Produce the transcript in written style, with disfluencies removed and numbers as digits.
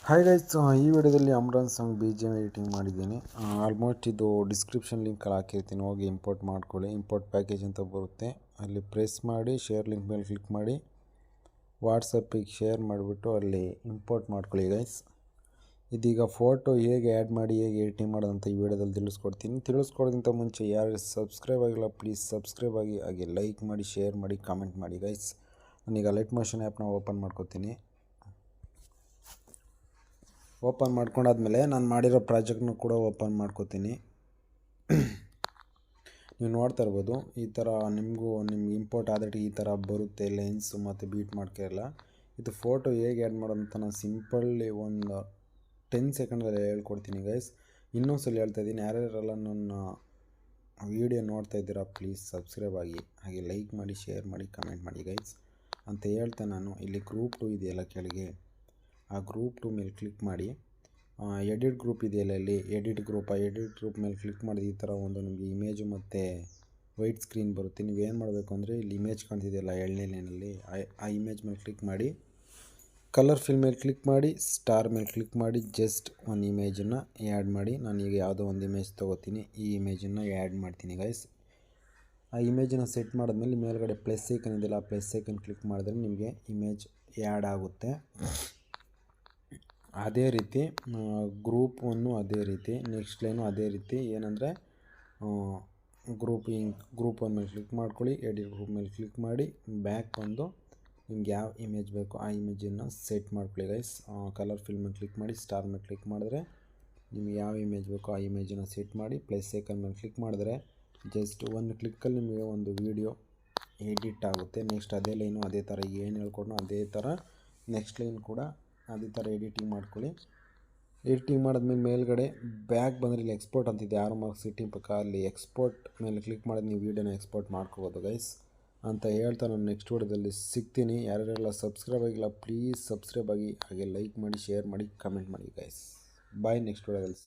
Hi guys, ಈ ವಿಡಿಯೋದಲ್ಲಿ ಅಮ್ರಾನ್ song BGM editing ಮಾಡಿದ್ದೀನಿ. ಆಲ್ಮೋಸ್ಟ್ ಇದು ಡಿಸ್ಕ್ರಿಪ್ಷನ್ ಲಿಂಕಲ್ಲಿ ಹಾಕಿರ್ತೀನಿ, ಹೋಗಿ ಇಂಪೋರ್ಟ್ ಮಾಡ್ಕೊಳ್ಳಿ. ಇಂಪೋರ್ಟ್ ಪ್ಯಾಕೇಜ್ ಅಂತ ಬರುತ್ತೆ, ಅಲ್ಲಿ ಪ್ರೆಸ್ ಮಾಡಿ ಶೇರ್ ಲಿಂಕ್ ಮೇಲೆ ಕ್ಲಿಕ್ ಮಾಡಿ ವಾಟ್ಸಪ್ಪಿಗೆ ಶೇರ್ ಮಾಡಿಬಿಟ್ಟು ಅಲ್ಲಿ ಇಂಪೋರ್ಟ್ ಮಾಡ್ಕೊಳ್ಳಿ ಗೈಸ್. ಇದೀಗ ಫೋಟೋ ಹೇಗೆ ಆ್ಯಡ್ ಮಾಡಿ ಹೇಗೆ ಎಡಿಟಿಂಗ್ ಮಾಡೋದಂತ ಈ ವಿಡಿಯೋದಲ್ಲಿ ತಿಳಿಸ್ಕೊಡೋಕ್ಕಿಂತ ಮುಂಚೆ ಯಾರು ಸಬ್ಸ್ಕ್ರೈಬ್ ಆಗಿಲ್ಲ ಪ್ಲೀಸ್ ಸಬ್ಸ್ಕ್ರೈಬ್ ಆಗಿ, ಹಾಗೆ ಲೈಕ್ ಮಾಡಿ, ಶೇರ್ ಮಾಡಿ, ಕಾಮೆಂಟ್ ಮಾಡಿ ಗೈಸ್. ನಾನೀಗ ಲೈಟ್ ಮೋಷನ್ ಆ್ಯಪ್ನ ಓಪನ್ ಮಾಡ್ಕೋತೀನಿ. ಓಪನ್ ಮಾಡ್ಕೊಂಡಾದ್ಮೇಲೆ ನಾನು ಮಾಡಿರೋ ಪ್ರಾಜೆಕ್ಟ್ನ ಕೂಡ ಓಪನ್ ಮಾಡ್ಕೋತೀನಿ. ನೀವು ನೋಡ್ತಾ ಇರ್ಬೋದು, ಈ ಥರ ನಿಮ್ಗೆ ಇಂಪೋರ್ಟ್ ಆದಟ್ಟು ಈ ಥರ ಬರುತ್ತೆ, ಲೆನ್ಸು ಮತ್ತು ಬೀಟ್ ಮಾಡ್ಕೊಳ್ಳಲ್ಲ. ಇದು ಫೋಟೋ ಹೇಗೆ ಆ್ಯಡ್ ಮಾಡೋದಂತ ನಾನು ಸಿಂಪಲ್ಲಿ ಒಂದು 10 ಸೆಕೆಂಡಲ್ಲಿ ಹೇಳ್ಕೊಡ್ತೀನಿ ಗೈಸ್. ಇನ್ನೊಂದ್ಸಲ ಹೇಳ್ತಾ ಇದ್ದೀನಿ, ಯಾರ್ಯಾರೆಲ್ಲ ನನ್ನ ವೀಡಿಯೋ ನೋಡ್ತಾ ಇದ್ದೀರಾ ಪ್ಲೀಸ್ ಸಬ್ಸ್ಕ್ರೈಬ್ ಆಗಿ, ಹಾಗೆ ಲೈಕ್ ಮಾಡಿ, ಶೇರ್ ಮಾಡಿ, ಕಮೆಂಟ್ ಮಾಡಿ ಗೈಸ್ ಅಂತ ಹೇಳ್ತಾ ನಾನು ಇಲ್ಲಿ ಗ್ರೂಪ್ 2 ಇದೆಯಲ್ಲ ಕೆಳಗೆ, ಆ ಗ್ರೂಪ್ 2 ಮೇಲೆ ಕ್ಲಿಕ್ ಮಾಡಿ, ಎಡಿಟ್ ಗ್ರೂಪ್ ಇದೆಯಲ್ಲ ಇಲ್ಲಿ ಎಡಿಟ್ ಗ್ರೂಪ್ ಮೇಲೆ ಕ್ಲಿಕ್ ಮಾಡಿದ ಈ ಥರ ಒಂದು ನಿಮಗೆ ಇಮೇಜು ಮತ್ತು ವೈಟ್ ಸ್ಕ್ರೀನ್ ಬರುತ್ತೆ. ನೀವೇನು ಮಾಡಬೇಕು ಅಂದರೆ ಇಲ್ಲಿ ಇಮೇಜ್ ಕಾಣ್ತಿದೆಯಲ್ಲ ಎಳನೇ ಲೈನಲ್ಲಿ, ಆ ಇಮೇಜ್ ಮೇಲೆ ಕ್ಲಿಕ್ ಮಾಡಿ, ಕಲರ್ ಫಿಲ್ ಮೇಲೆ ಕ್ಲಿಕ್ ಮಾಡಿ, ಸ್ಟಾರ್ ಮೇಲೆ ಕ್ಲಿಕ್ ಮಾಡಿ, ಜಸ್ಟ್ ಒಂದು ಇಮೇಜನ್ನು ಆ್ಯಡ್ ಮಾಡಿ. ನಾನೀಗ ಯಾವುದೋ ಒಂದು ಇಮೇಜ್ ತೊಗೋತೀನಿ, ಈ ಇಮೇಜನ್ನು ಆ್ಯಡ್ ಮಾಡ್ತೀನಿ ಗೈಸ್. ಆ ಇಮೇಜನ್ನು ಸೆಟ್ ಮಾಡಿದ್ಮೇಲೆ ಮೇಲ್ಗಡೆ ಪ್ಲಸ್ ಐಕನ್ ಇದೆಯಲ್ಲ, ಆ ಪ್ಲಸ್ ಐಕನ್ ಕ್ಲಿಕ್ ಮಾಡಿದ್ರೆ ನಿಮಗೆ ಇಮೇಜ್ ಆ್ಯಡ್ ಆಗುತ್ತೆ. ಅದೇ ರೀತಿ ಗ್ರೂಪ್ 1 ಅದೇ ರೀತಿ, ನೆಕ್ಸ್ಟ್ ಲೈನು ಅದೇ ರೀತಿ. ಏನಂದರೆ ಗ್ರೂಪ್ 1 ಮೇಲೆ ಕ್ಲಿಕ್ ಮಾಡ್ಕೊಳ್ಳಿ, ಎಡಿಟ್ ಗ್ರೂಪ್ ಮೇಲೆ ಕ್ಲಿಕ್ ಮಾಡಿ, ಬ್ಯಾಕ್ ಬಂದು ನಿಮ್ಗೆ ಯಾವ ಇಮೇಜ್ ಬೇಕೋ ಆ ಇಮೇಜನ್ನು ಸೆಟ್ ಮಾಡ್ಕೊಳ್ಳಿ ಗೈಸ್. ಕಲರ್ ಫಿಲ್ ಮೇಲೆ ಕ್ಲಿಕ್ ಮಾಡಿ, ಸ್ಟಾರ್ ಮೇಲೆ ಕ್ಲಿಕ್ ಮಾಡಿದ್ರೆ ನಿಮ್ಗೆ ಯಾವ ಇಮೇಜ್ ಬೇಕೋ ಆ ಇಮೇಜನ್ನು ಸೆಟ್ ಮಾಡಿ, ಪ್ಲಸ್ ಐಕನ್ ಮೇಲೆ ಕ್ಲಿಕ್ ಮಾಡಿದ್ರೆ ಜಸ್ಟ್ ಒಂದು ಕ್ಲಿಕ್ಕಲ್ಲಿ ನಿಮಗೆ ಒಂದು ವೀಡಿಯೋ ಎಡಿಟ್ ಆಗುತ್ತೆ. ನೆಕ್ಸ್ಟ್ ಅದೇ ಲೈನು ಅದೇ ಥರ ಏನು ಹೇಳ್ಕೊಡ್ನೋ ಅದೇ ಥರ ನೆಕ್ಸ್ಟ್ ಲೈನ್ ಕೂಡ ಅದೇ ಥರ ಎಡಿಟಿಂಗ್ ಮಾಡ್ಕೊಳ್ಳಿ. ಎಡಿಟಿಂಗ್ ಮಾಡಿದ್ಮೇಲೆ ಮೇಲ್ಗಡೆ ಬ್ಯಾಕ್ ಬಂದರೆ ಇಲ್ಲಿ ಎಕ್ಸ್ಪೋರ್ಟ್ ಅಂತಿದೆ, ಆರೋ ಮಾರ್ಕ್ ಸೆಟ್ಟಿಂಗ್ ಪಕ್ಕ, ಅಲ್ಲಿ ಎಕ್ಸ್ಪೋರ್ಟ್ ಮೇಲೆ ಕ್ಲಿಕ್ ಮಾಡಿದ್ರೆ ನೀವು ವೀಡಿಯೋನ ಎಕ್ಸ್ಪೋರ್ಟ್ ಮಾಡ್ಕೋಬೋದು ಗೈಸ್ ಅಂತ ಹೇಳ್ತಾ ನಾನು ನೆಕ್ಸ್ಟ್ ವಿಡಿಯೋದಲ್ಲಿ ಸಿಗ್ತೀನಿ. ಯಾರ್ಯಾರೆಲ್ಲ ಸಬ್ಸ್ಕ್ರೈಬ್ ಆಗಿಲ್ಲ ಪ್ಲೀಸ್ ಸಬ್ಸ್ಕ್ರೈಬ್ ಆಗಿ, ಹಾಗೆ ಲೈಕ್ ಮಾಡಿ, ಶೇರ್ ಮಾಡಿ, ಕಮೆಂಟ್ ಮಾಡಿ ಗೈಸ್. ಬಾಯ್, ನೆಕ್ಸ್ಟ್ ವಿಡಿಯೋದಲ್ಲಿ.